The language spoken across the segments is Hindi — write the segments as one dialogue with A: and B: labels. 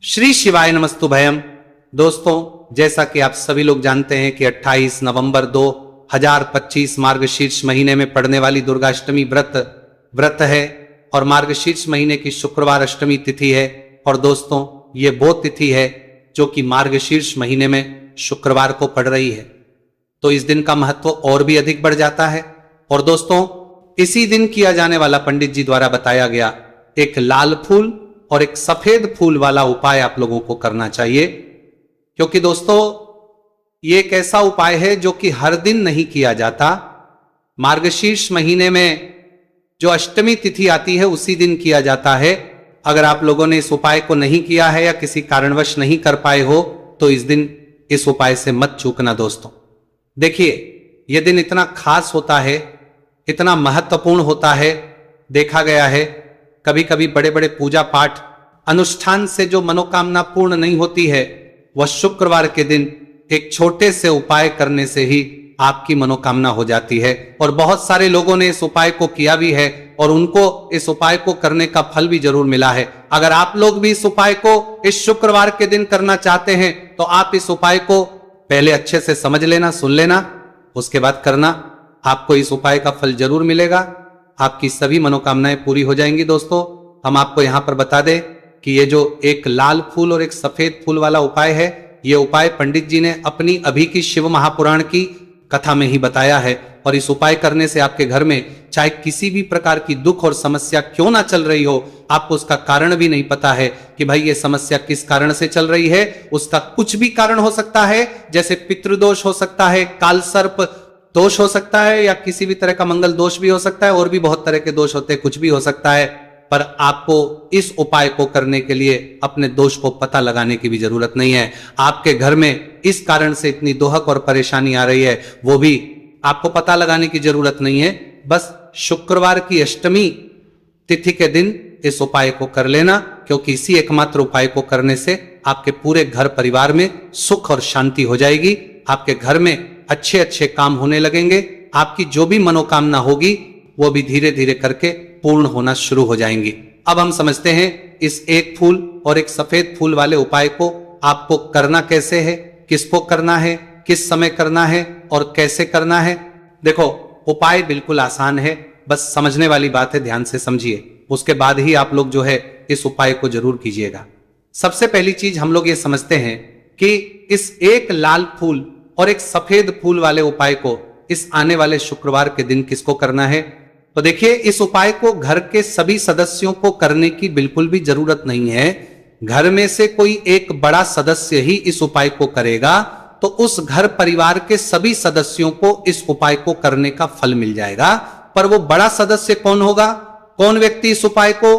A: श्री शिवाय नमस्तुभयम। दोस्तों, जैसा कि आप सभी लोग जानते हैं कि 28 नवंबर 2025 मार्गशीर्ष महीने में पड़ने वाली दुर्गाष्टमी व्रत है और मार्गशीर्ष महीने की शुक्रवार अष्टमी तिथि है। और दोस्तों, ये वो तिथि है जो कि मार्गशीर्ष महीने में शुक्रवार को पड़ रही है, तो इस दिन का महत्व और भी अधिक बढ़ जाता है। और दोस्तों, इसी दिन किया जाने वाला पंडित जी द्वारा बताया गया एक लाल फूल और एक सफेद फूल वाला उपाय आप लोगों को करना चाहिए, क्योंकि दोस्तों ये एक ऐसा उपाय है जो कि हर दिन नहीं किया जाता। मार्गशीर्ष महीने में जो अष्टमी तिथि आती है उसी दिन किया जाता है। अगर आप लोगों ने इस उपाय को नहीं किया है या किसी कारणवश नहीं कर पाए हो तो इस दिन इस उपाय से मत चूकना। दोस्तों देखिए, यह दिन इतना खास होता है, इतना महत्वपूर्ण होता है। देखा गया है कभी कभी बड़े बड़े पूजा पाठ अनुष्ठान से जो मनोकामना पूर्ण नहीं होती है, वह शुक्रवार के दिन एक छोटे से उपाय करने से ही आपकी मनोकामना हो जाती है। और बहुत सारे लोगों ने इस उपाय को किया भी है और उनको इस उपाय को करने का फल भी जरूर मिला है। अगर आप लोग भी इस उपाय को इस शुक्रवार के दिन करना चाहते हैं तो आप इस उपाय को पहले अच्छे से समझ लेना, सुन लेना, उसके बाद करना। आपको इस उपाय का फल जरूर मिलेगा, आपकी सभी मनोकामनाएं पूरी हो जाएंगी। दोस्तों, हम आपको यहां पर बता दें कि ये जो एक लाल फूल और एक सफेद फूल वाला उपाय है, ये उपाय पंडित जी ने अपनी अभी की शिव महापुराण की कथा में ही बताया है। और इस उपाय करने से आपके घर में चाहे किसी भी प्रकार की दुख और समस्या क्यों ना चल रही हो, आपको उसका कारण भी नहीं पता है कि भाई ये समस्या किस कारण से चल रही है, उसका कुछ भी कारण हो सकता है। जैसे पितृदोष हो सकता है, काल सर्प दोष हो सकता है, या किसी भी तरह का मंगल दोष भी हो सकता है, और भी बहुत तरह के दोष होते हैं, कुछ भी हो सकता है। पर आपको इस उपाय को करने के लिए अपने दोष को पता लगाने की भी जरूरत नहीं है। आपके घर में इस कारण से इतनी दोहक और परेशानी आ रही है, वो भी आपको पता लगाने की जरूरत नहीं है। बस शुक्रवार की अष्टमी तिथि के दिन इस उपाय को कर लेना, क्योंकि इसी एकमात्र उपाय को करने से आपके पूरे घर परिवार में सुख और शांति हो जाएगी। आपके घर में अच्छे अच्छे काम होने लगेंगे, आपकी जो भी मनोकामना होगी वो भी धीरे धीरे करके पूर्ण होना शुरू हो जाएंगी। अब हम समझते हैं इस एक फूल और एक सफेद फूल वाले उपाय को आपको करना कैसे है, किसको करना है, किस समय करना है और कैसे करना है। देखो, उपाय बिल्कुल आसान है, बस समझने वाली बात है, ध्यान से समझिए, उसके बाद ही आप लोग जो है इस उपाय को जरूर कीजिएगा। सबसे पहली चीज हम लोग ये समझते हैं कि इस एक लाल फूल और एक सफेद फूल वाले उपाय को इस आने वाले शुक्रवार के दिन किसको करना है। तो देखिए, इस उपाय को घर के सभी सदस्यों को करने की बिल्कुल भी जरूरत नहीं है। घर में से कोई एक बड़ा सदस्य ही इस उपाय को करेगा तो उस घर परिवार के सभी सदस्यों को इस उपाय को करने का फल मिल जाएगा। पर वो बड़ा सदस्य कौन होगा, कौन व्यक्ति इस उपाय को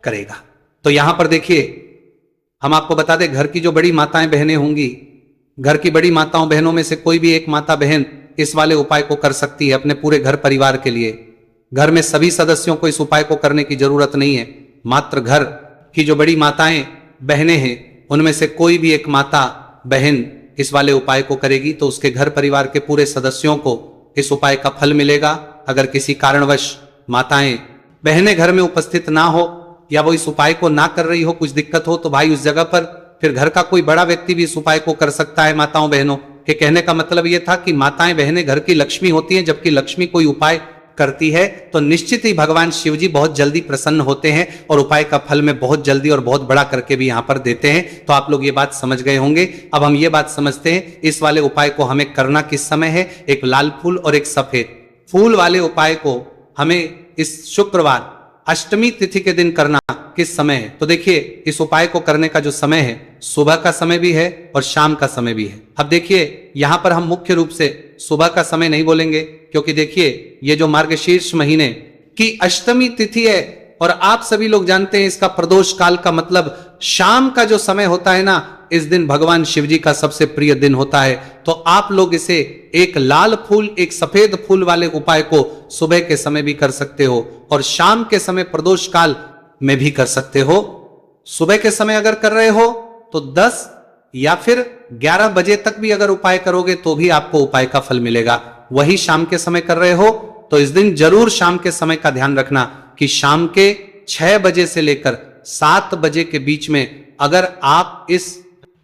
A: करेगा? तो यहां पर देखिए, हम आपको बता दें, घर की जो बड़ी माताएं बहनें होंगी, घर की बड़ी माताओं बहनों में से कोई भी एक माता बहन इस वाले उपाय को कर सकती है अपने पूरे घर परिवार के लिए। घर में सभी सदस्यों को इस उपाय को करने की जरूरत नहीं है। मात्र घर की जो बड़ी माताएं बहनें हैं उनमें से कोई भी एक माता बहन इस वाले उपाय को करेगी तो उसके घर परिवार के पूरे सदस्यों को इस उपाय का फल मिलेगा। अगर किसी कारणवश माताएं बहनें घर में उपस्थित ना हो या वो इस उपाय को ना कर रही हो, कुछ दिक्कत हो, तो भाई उस जगह पर फिर घर का कोई बड़ा व्यक्ति भी इस उपाय को कर सकता है। माताओं बहनों के कहने का मतलब यह था कि माताएं बहनें घर की लक्ष्मी होती हैं, जबकि लक्ष्मी कोई उपाय करती है तो निश्चित ही भगवान शिव जी बहुत जल्दी प्रसन्न होते हैं और उपाय का फल में बहुत जल्दी और बहुत बड़ा करके भी यहां पर देते हैं। तो आप लोग ये बात समझ गए होंगे। अब हम ये बात समझते हैं इस वाले उपाय को हमें करना किस समय है। एक लाल फूल और एक सफेद फूल वाले उपाय को हमें इस शुक्रवार अष्टमी तिथि के दिन करना किस समय है। तो देखिए, इस उपाय को करने का जो समय है, सुबह का समय भी है और शाम का समय भी है। अब देखिए, यहां पर हम मुख्य रूप से सुबह का समय नहीं बोलेंगे, क्योंकि देखिए ये जो मार्गशीर्ष महीने की अष्टमी तिथि है और आप सभी लोग जानते हैं इसका प्रदोष काल का मतलब शाम का जो समय होता है ना, इस दिन भगवान शिव जी का सबसे प्रिय दिन होता है। तो आप लोग इसे एक लाल फूल एक सफेद फूल वाले उपाय को सुबह के समय भी कर सकते हो और शाम के समय प्रदोष काल में भी कर सकते हो। सुबह के समय अगर कर रहे हो तो 10 या फिर 11 बजे तक भी अगर उपाय करोगे तो भी आपको उपाय का फल मिलेगा। वही शाम के समय कर रहे हो तो इस दिन जरूर शाम के समय का ध्यान रखना कि शाम के 6 बजे से लेकर 7 बजे के बीच में अगर आप इस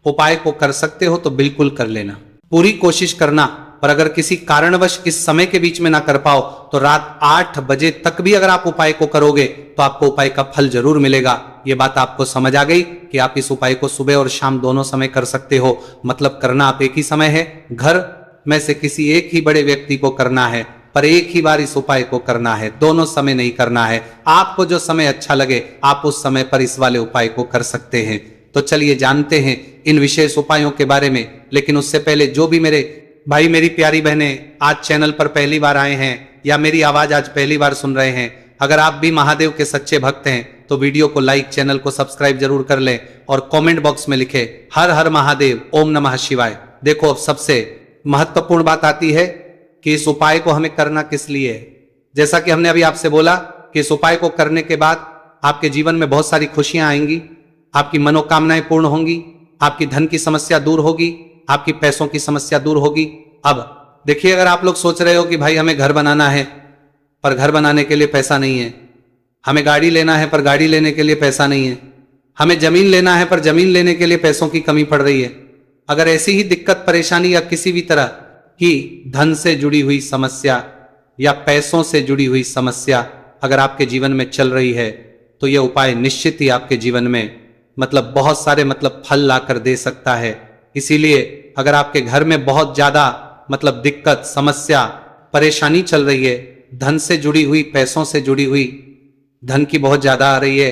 A: उपाय को कर सकते हो तो बिल्कुल कर लेना, पूरी कोशिश करना। पर अगर किसी कारणवश इस समय के बीच में ना कर पाओ तो रात 8 बजे तक भी अगर आप उपाय को करोगे तो आपको उपाय का फल जरूर मिलेगा। ये बात आपको समझ आ गई कि आप इस उपाय को सुबह और शाम दोनों समय कर सकते हो। मतलब करना आप एक ही समय है, घर में से किसी एक ही बड़े व्यक्ति को करना है, पर एक ही बार इस उपाय को करना है, दोनों समय नहीं करना है। आपको जो समय अच्छा लगे आप उस समय पर इस वाले उपाय को कर सकते हैं। तो चलिए जानते हैं इन विशेष उपायों के बारे में। लेकिन उससे पहले जो भी मेरे भाई मेरी प्यारी बहनें आज चैनल पर पहली बार आए हैं या मेरी आवाज आज पहली बार सुन रहे हैं, अगर आप भी महादेव के सच्चे भक्त हैं तो वीडियो को लाइक, चैनल को सब्सक्राइब जरूर कर लें और कमेंट बॉक्स में लिखे हर हर महादेव, ओम नमः शिवाय। देखो अब सबसे महत्वपूर्ण बात आती है कि इस उपाय को हमें करना किस लिए है। जैसा कि हमने अभी आपसे बोला कि इस उपाय को करने के बाद आपके जीवन में बहुत सारी खुशियां आएंगी, आपकी मनोकामनाएं पूर्ण होंगी, आपकी धन की समस्या दूर होगी, आपकी पैसों की समस्या दूर होगी। अब देखिए, अगर आप लोग सोच रहे हो कि भाई हमें घर बनाना है पर घर बनाने के लिए पैसा नहीं है, हमें गाड़ी लेना है पर गाड़ी लेने के लिए पैसा नहीं है, हमें जमीन लेना है पर जमीन लेने के लिए पैसों की कमी पड़ रही है, अगर ऐसी ही दिक्कत परेशानी या किसी भी तरह की धन से जुड़ी हुई समस्या या पैसों से जुड़ी हुई समस्या अगर आपके जीवन में चल रही है तो यह उपाय निश्चित ही आपके जीवन में बहुत सारे फल लाकर दे सकता है। इसीलिए अगर आपके घर में बहुत ज्यादा दिक्कत, समस्या, परेशानी चल रही है, धन से जुड़ी हुई, पैसों से जुड़ी हुई, धन की बहुत ज्यादा आ रही है,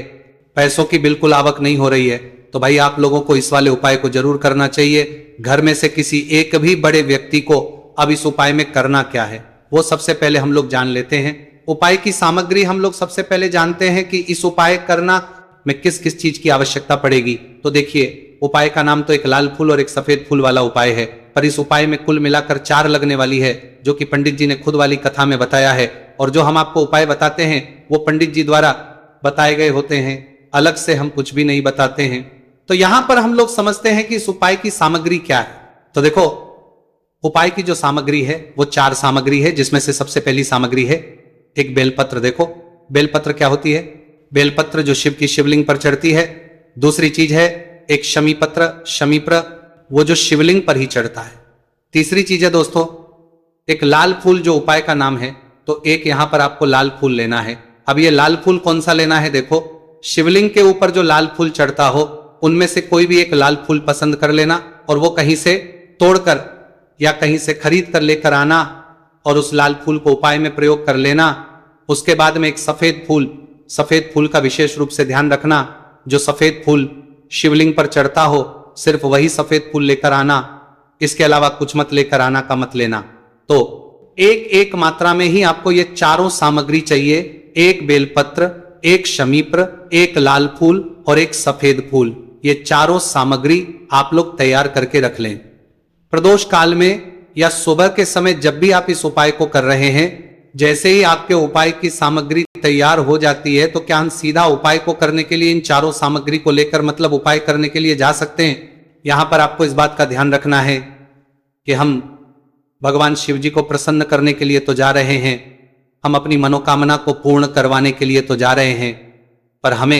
A: पैसों की बिल्कुल आवक नहीं हो रही है, तो भाई आप लोगों को इस वाले उपाय को जरूर करना चाहिए। घर में से किसी एक भी बड़े व्यक्ति को अब इस उपाय में करना क्या है वो सबसे पहले हम लोग जान लेते हैं। उपाय की सामग्री हम लोग सबसे पहले जानते हैं कि इस उपाय करना में किस किस चीज की आवश्यकता पड़ेगी। तो देखिए, उपाय का नाम तो एक लाल फूल और एक सफेद फूल वाला उपाय है, पर इस उपाय में कुल मिलाकर 4 लगने वाली है, जो कि पंडित जी ने खुद वाली कथा में बताया है। और जो हम आपको उपाय बताते हैं वो पंडित जी द्वारा बताए गए होते हैं, अलग से हम कुछ भी नहीं बताते हैं। तो यहां पर हम लोग समझते हैं कि इस उपाय की सामग्री क्या है। तो देखो, उपाय की जो सामग्री है वो 4 सामग्री है, जिसमें से सबसे पहली सामग्री है एक बेलपत्र। देखो, बेलपत्र क्या होती है? बेलपत्र जो शिव की शिवलिंग पर चढ़ती है। दूसरी चीज है एक शमीपत्र, शमीप्र, वो जो शिवलिंग पर ही चढ़ता है। तीसरी चीज है दोस्तों एक लाल फूल, जो उपाय का नाम है। तो एक यहां पर आपको लाल फूल लेना है। अब ये लाल फूल कौन सा लेना है? देखो, शिवलिंग के ऊपर जो लाल फूल चढ़ता हो उनमें से कोई भी एक लाल फूल पसंद कर लेना और वो कहीं से तोड़कर या कहीं से खरीद कर लेकर आना और उस लाल फूल को उपाय में प्रयोग कर लेना। उसके बाद में एक सफेद फूल का विशेष रूप से ध्यान रखना। जो सफेद फूल शिवलिंग पर चढ़ता हो सिर्फ वही सफेद फूल लेकर आना, इसके अलावा कुछ मत लेकर आना का मत लेना। तो एक एक मात्रा में ही आपको ये चारों सामग्री चाहिए, एक बेलपत्र, एक शमीप्र, एक लाल फूल और एक सफेद फूल। ये चारों सामग्री आप लोग तैयार करके रख लें। प्रदोष काल में या सुबह के समय जब भी आप इस उपाय को कर रहे हैं, जैसे ही आपके उपाय की सामग्री तैयार हो जाती है तो क्या हम सीधा उपाय को करने के लिए इन चारों सामग्री को लेकर उपाय करने के लिए जा सकते हैं? यहां पर आपको इस बात का ध्यान रखना है कि हम भगवान शिव जी को प्रसन्न करने के लिए तो जा रहे हैं, हम अपनी मनोकामना को पूर्ण करवाने के लिए तो जा रहे हैं, पर हमें